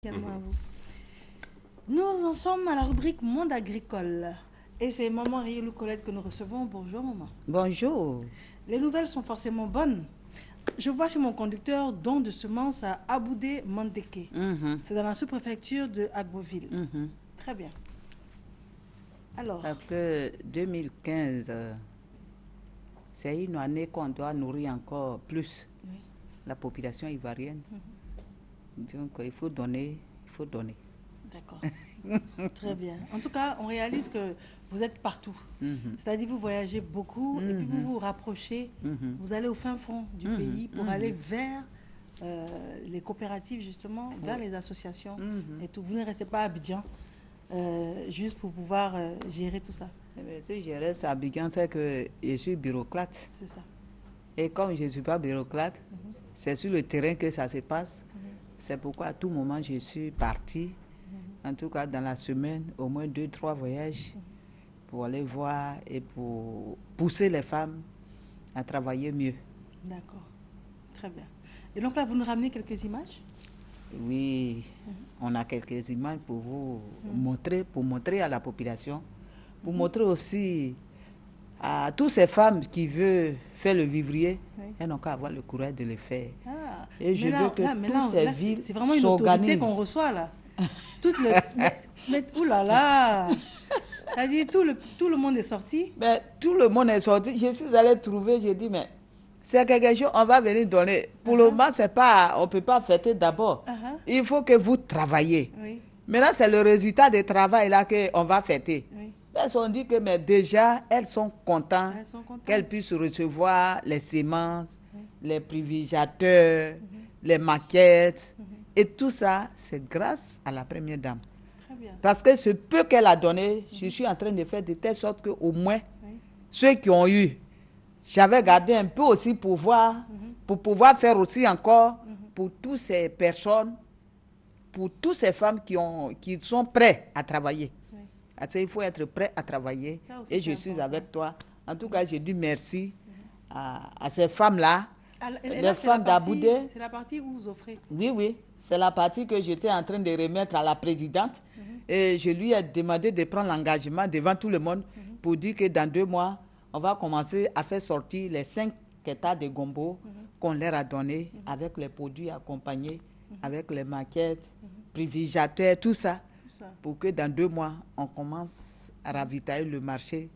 Également à vous. Nous en sommes à la rubrique Monde agricole. Et c'est Maman Rielou Colette que nous recevons. Bonjour maman. Bonjour. Les nouvelles sont forcément bonnes. Je vois chez mon conducteur don de semences à Aboudé Mandeke. C'est dans la sous-préfecture de Agboville. Très bien. Alors, Parce que 2015, c'est une année qu'on doit nourrir encore plus la population ivoirienne. Donc il faut donner, il faut donner. d'accord. Très bien. En tout cas, on réalise que vous êtes partout. C'est-à-dire vous voyagez beaucoup et puis vous vous rapprochez. Vous allez au fin fond du pays pour aller vers les coopératives, justement, vers les associations et tout. Vous ne restez pas à Abidjan juste pour pouvoir gérer tout ça. Eh bien, si je reste à Abidjan, c'est que je suis bureaucrate. C'est ça. Et comme je ne suis pas bureaucrate, c'est sur le terrain que ça se passe. C'est pourquoi à tout moment, je suis partie. En tout cas, dans la semaine, au moins 2-3 voyages pour aller voir et pour pousser les femmes à travailler mieux. D'accord. Très bien. Et donc là, vous nous ramenez quelques images? Oui, on a quelques images pour vous montrer, pour montrer à la population, pour montrer aussi à toutes ces femmes qui veulent faire le vivrier, elles n'ont qu'à avoir le courage de le faire. Ah, Et je veux que toutes ces villes c'est vraiment une autorité qu'on reçoit là. Tout le, mais oulala, c'est-à-dire tout le monde est sorti. Mais tout le monde est sorti. Je suis allée trouver, j'ai dit, mais c'est quelque chose, on va venir donner. Pour le moment, c'est pas, on ne peut pas fêter d'abord. Il faut que vous travaillez. Oui. Maintenant, c'est le résultat du travail là qu'on va fêter. Oui. Elles ont dit que mais déjà, elles sont contentes qu'elles Puissent puissent recevoir les semences, les privilégiateurs, les maquettes. Et tout ça, c'est grâce à la première dame. Très bien. Parce que ce peu qu'elle a donné, je suis en train de faire de telle sorte qu'au moins, ceux qui ont eu, j'avais gardé un peu aussi pour voir, pour pouvoir faire aussi encore pour toutes ces personnes, pour toutes ces femmes qui sont prêtes à travailler. Parce qu'il faut être prêt à travailler. Et je suis important. avec toi. En tout cas, je dis merci à ces femmes-là. Et Les là, femmes d'Aboudé. c'est la partie où vous offrez. Oui, oui. C'est la partie que j'étais en train de remettre à la présidente. Et je lui ai demandé de prendre l'engagement devant tout le monde pour dire que dans 2 mois, on va commencer à faire sortir les 5 hectares de gombo qu'on leur a donnés avec les produits accompagnés, avec les maquettes, privilégiateurs, tout ça. Pour que dans 2 mois, on commence à ravitailler le marché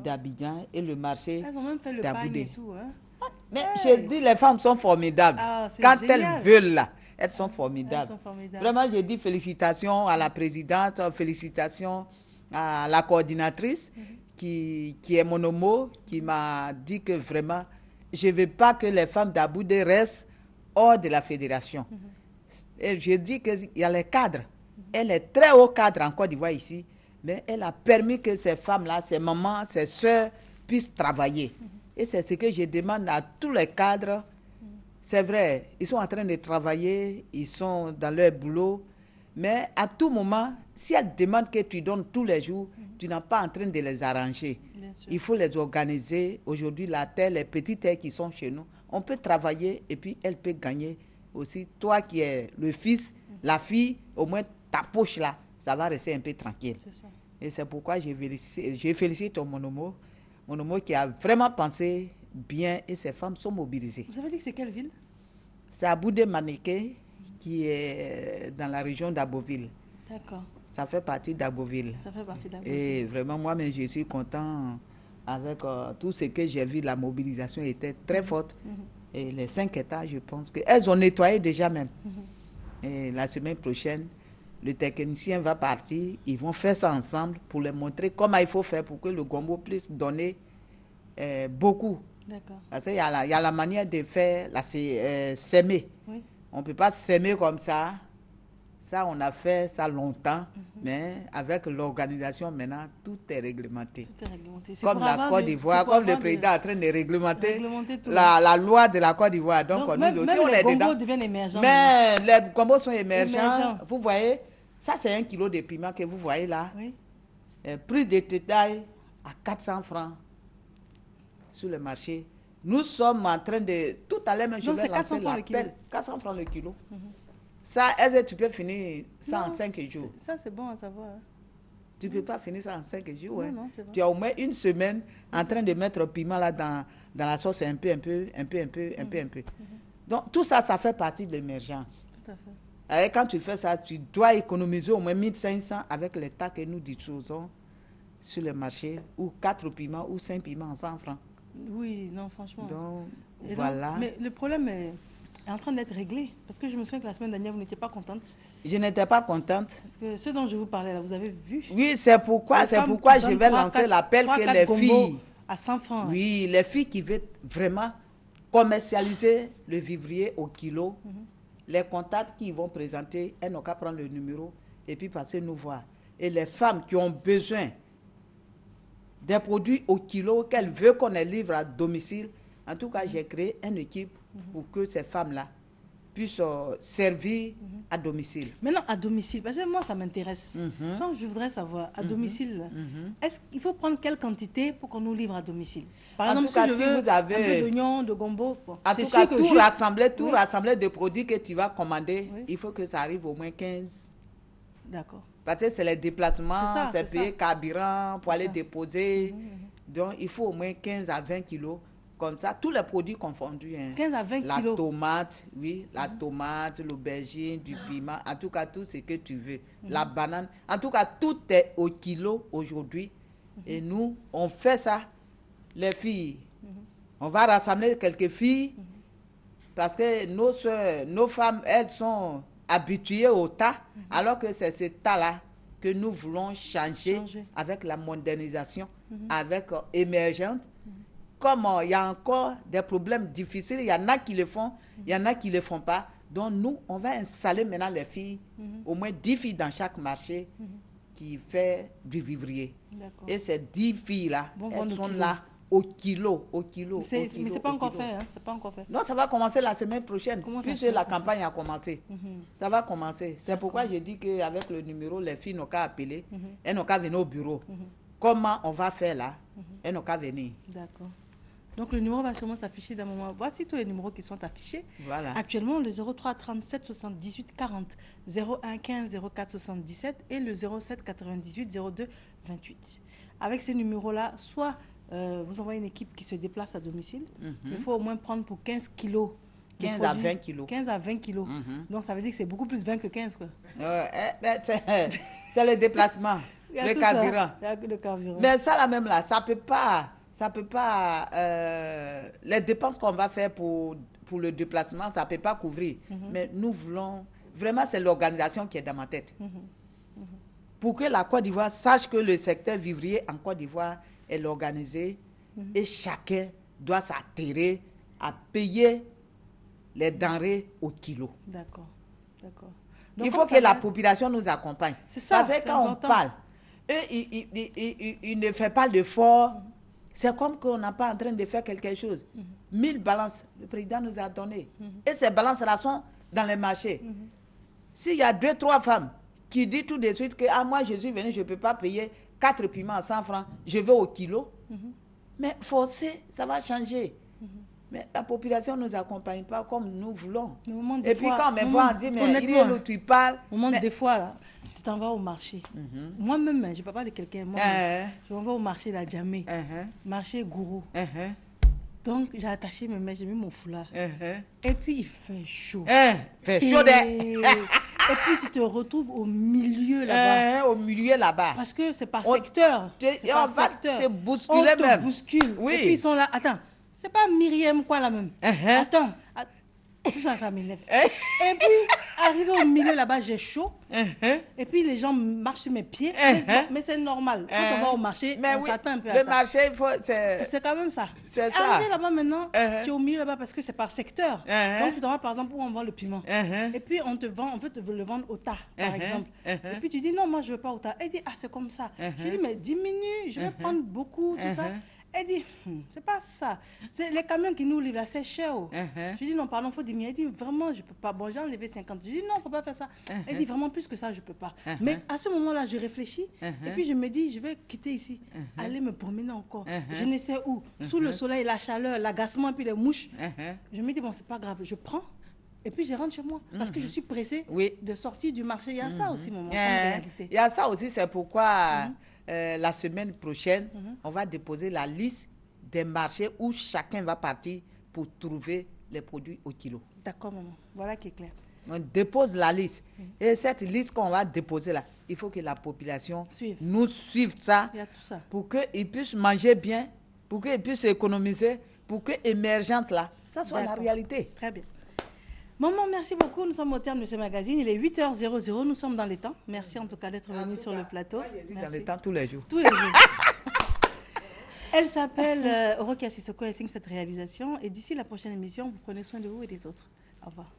d'Abidjan et le marché d'Aboudé. Elles ont même fait le pain et tout. Hein? Mais je dis, les femmes sont formidables. Quand elles veulent, là, elles sont formidables. Elles sont formidables. Vraiment, je dis félicitations à la présidente, félicitations à la coordinatrice qui est mon homo, qui m'a dit que vraiment, je ne veux pas que les femmes d'Aboudé restent hors de la fédération. Et je dis qu'il y a les cadres. Elle est très haut cadre en Côte d'Ivoire ici, mais elle a permis que ces femmes-là, ces mamans, ces soeurs puissent travailler. Et c'est ce que je demande à tous les cadres. C'est vrai, ils sont en train de travailler, ils sont dans leur boulot, mais à tout moment, si elles demandent que tu donnes tous les jours, tu n'es pas en train de les arranger. Il faut les organiser. Aujourd'hui, la terre, les petites terres qui sont chez nous, on peut travailler et puis elle peut gagner aussi. Toi qui es le fils, la fille, au moins ta poche là, ça va rester un peu tranquille. Ça. Et c'est pourquoi je félicite mon homo qui a vraiment pensé bien et ces femmes sont mobilisées. Vous avez dit que c'est quelle ville? C'est Aboudé Mandeke qui est dans la région d'Agboville. D'accord. Ça fait partie d'Agboville. Ça fait partie d'Agboville. Et vraiment, moi-même, je suis content avec tout ce que j'ai vu. La mobilisation était très forte. Et les 5 hectares, je pense qu'elles ont nettoyé déjà même. Et la semaine prochaine, le technicien va partir, ils vont faire ça ensemble pour les montrer comment il faut faire pour que le gombo puisse donner beaucoup. D'accord. Parce qu'il y a la manière de faire, s'aimer. Oui. On ne peut pas s'aimer comme ça. Ça, on a fait ça longtemps, mais avec l'organisation maintenant, tout est réglementé. Tout est réglementé. Comme la Côte d'Ivoire, comme le président est en train de réglementer la loi de la Côte d'Ivoire. Donc même, nous aussi, même on les est gombos dedans. deviennent émergents. Mais les gombos sont émergents. Vous voyez, ça c'est 1 kilo de piment que vous voyez là. Oui. Prix de détail à 400 francs sur le marché. Nous sommes en train de... Tout à l'heure, je vais lancer l'appel. 400 francs le kilo. Ça, est-ce que tu peux finir ça Non, en 5 jours? Ça, c'est bon à savoir. Tu ne peux pas finir ça en 5 jours. Non, Ouais. non, c'est vrai. Tu as au moins une semaine en train de mettre piment là dans la sauce un peu. Donc, tout ça, ça fait partie de l'émergence. Tout à fait. Et quand tu fais ça, tu dois économiser au moins 1500 avec les tas que nous disposons sur le marché, ou 4 piments ou 5 piments en 100 francs. Oui, non, franchement. Donc, Et voilà. donc, mais le problème est en train d'être réglé. Parce que je me souviens que la semaine dernière, vous n'étiez pas contente. Je n'étais pas contente. Parce que ce dont je vous parlais là, vous avez vu. Oui, c'est pourquoi je vais lancer l'appel que les filles, à 100 francs. oui, les filles qui veulent vraiment commercialiser le vivrier au kilo, les contacts qu'ils vont présenter, elles n'ont qu'à prendre le numéro et puis passer nous voir. Et les femmes qui ont besoin des produits au kilo qu'elles veulent qu'on les livre à domicile, en tout cas, j'ai créé une équipe pour que ces femmes-là puissent servir à domicile. Maintenant, à domicile, parce que moi, ça m'intéresse. Donc, je voudrais savoir, à domicile, est-ce qu'il faut prendre quelle quantité pour qu'on nous livre à domicile? Par exemple, si je veux vous avez un peu d'oignon, de gombo, bon, en tout cas, tout rassembler de produits que tu vas commander, il faut que ça arrive au moins 15. D'accord. Parce que c'est les déplacements, c'est payer carburant pour aller ça. déposer. Donc, il faut au moins 15 à 20 kilos. Comme ça, tous les produits confondus. 15 à 20 la kilos. Tomate, oui, la tomate, l'aubergine, du piment, en tout cas, tout ce que tu veux. La banane, en tout cas, tout est au kilo aujourd'hui. Et nous, on fait ça, les filles. On va rassembler quelques filles parce que nos soeurs, nos femmes, elles sont habituées au tas, alors que c'est ce tas-là que nous voulons changer. Avec la modernisation, avec émergente. Comme il y a encore des problèmes difficiles, il y en a qui le font, il y en a qui ne le font pas. Donc nous, on va installer maintenant les filles, au moins 10 filles dans chaque marché qui fait du vivrier. Et ces 10 filles-là, elles sont là au kilo. Mais ce n'est pas encore fait, hein? C'est pas encore fait. Non, ça va commencer la semaine prochaine, puisque la campagne a commencé. Ça va commencer. C'est pourquoi je dis qu'avec le numéro, les filles n'ont qu'à appeler, elles n'ont qu'à venir au bureau. Comment on va faire là? Elles n'ont qu'à venir. D'accord. Donc le numéro va sûrement s'afficher d'un moment. Voici tous les numéros qui sont affichés. Voilà. Actuellement, le 03 37 78 40, 01 15 04 77 et le 07 98 02 28. Avec ces numéros-là, soit vous envoyez une équipe qui se déplace à domicile. Il faut au moins prendre pour 15 kilos. 15 à 20 kilos. 15 à 20 kilos. Donc ça veut dire que c'est beaucoup plus 20 que 15. Quoi. C'est le déplacement, le carburant. Le carburant. Mais ça là même là, ça peut pas, les dépenses qu'on va faire pour le déplacement, ça ne peut pas couvrir. Mais nous voulons, vraiment c'est l'organisation qui est dans ma tête. Pour que la Côte d'Ivoire sache que le secteur vivrier en Côte d'Ivoire est organisé et chacun doit s'attirer à payer les denrées au kilo. D'accord, d'accord. Il faut que la population nous accompagne. C'est ça, parce que quand on parle, eux, ils ne font pas d'efforts. C'est comme qu'on n'est pas en train de faire quelque chose. 1000 balances, le président nous a donné. Et ces balances-là sont dans les marchés. S'il y a 2-3 femmes qui disent tout de suite que moi je suis venue, je ne peux pas payer 4 piments à 100 francs, je vais au kilo. Mais forcé, ça va changer. Mais la population ne nous accompagne pas comme nous voulons. Et puis quand on me voit, on dit, mais il est où tu parles. Au moment des fois, là, tu t'en vas au marché. Moi-même, je ne parle pas de quelqu'un. Moi, je m'en vais au marché d'Adjamé, marché Gourou. Donc, j'ai attaché mes mains, j'ai mis mon foulard. Et puis, il fait chaud. Fait chaud. Et puis, tu te retrouves au milieu là-bas. Au milieu là-bas. Parce que c'est par secteur. On va te bousculer même. On te bouscule. Oui. Et puis, ils sont là. Attends, c'est pas Myriam quoi là même. Attends. Tout ça, ça m'énerve. Et puis, arrivé au milieu là-bas, j'ai chaud. Et puis, les gens marchent sur mes pieds. Mais c'est normal. Quand on va au marché, on s'attend un peu à ça. Le marché, c'est quand même ça. C'est ça. Arrivé là-bas maintenant, tu es au milieu là-bas parce que c'est par secteur. Donc, tu t'en vas par exemple où on vend le piment. Et puis, on veut te le vendre au tas, par exemple. Et puis, tu dis non, moi, je ne veux pas au tas. Elle dit, c'est comme ça. Je dis, mais diminue, je vais prendre beaucoup, tout ça. Elle dit, c'est pas ça. C'est les camions qui nous livrent là, c'est cher. Je dis, non, pardon, il faut diminuer. Elle dit, vraiment, je ne peux pas. Bon, j'ai enlevé 50. Je dis, non, il ne faut pas faire ça. Elle dit, vraiment, plus que ça, je ne peux pas. Mais à ce moment-là, je réfléchis. Et puis, je me dis, je vais quitter ici, aller me promener encore. Je ne sais où. Sous le soleil, la chaleur, l'agacement, puis les mouches. Je me dis, bon, c'est pas grave. Je prends et puis je rentre chez moi. Parce que je suis pressée de sortir du marché. Il y a ça aussi, maman, comme réalité. Il y a ça aussi, c'est pourquoi la semaine prochaine, on va déposer la liste des marchés où chacun va partir pour trouver les produits au kilo. D'accord, maman. Voilà qui est clair. On dépose la liste. Et cette liste qu'on va déposer là, il faut que la population nous suive ça, pour qu'ils puissent manger bien, pour qu'ils puissent économiser, pour que émergente là, ça soit la réalité. Très bien. Maman, merci beaucoup. Nous sommes au terme de ce magazine. Il est 8h00. Nous sommes dans les temps. Merci en tout cas d'être venu sur le plateau. Dans les temps tous les jours. Tous les jours. Elle s'appelle Orokia Sissoko et signe cette réalisation. Et d'ici la prochaine émission, vous prenez soin de vous et des autres. Au revoir.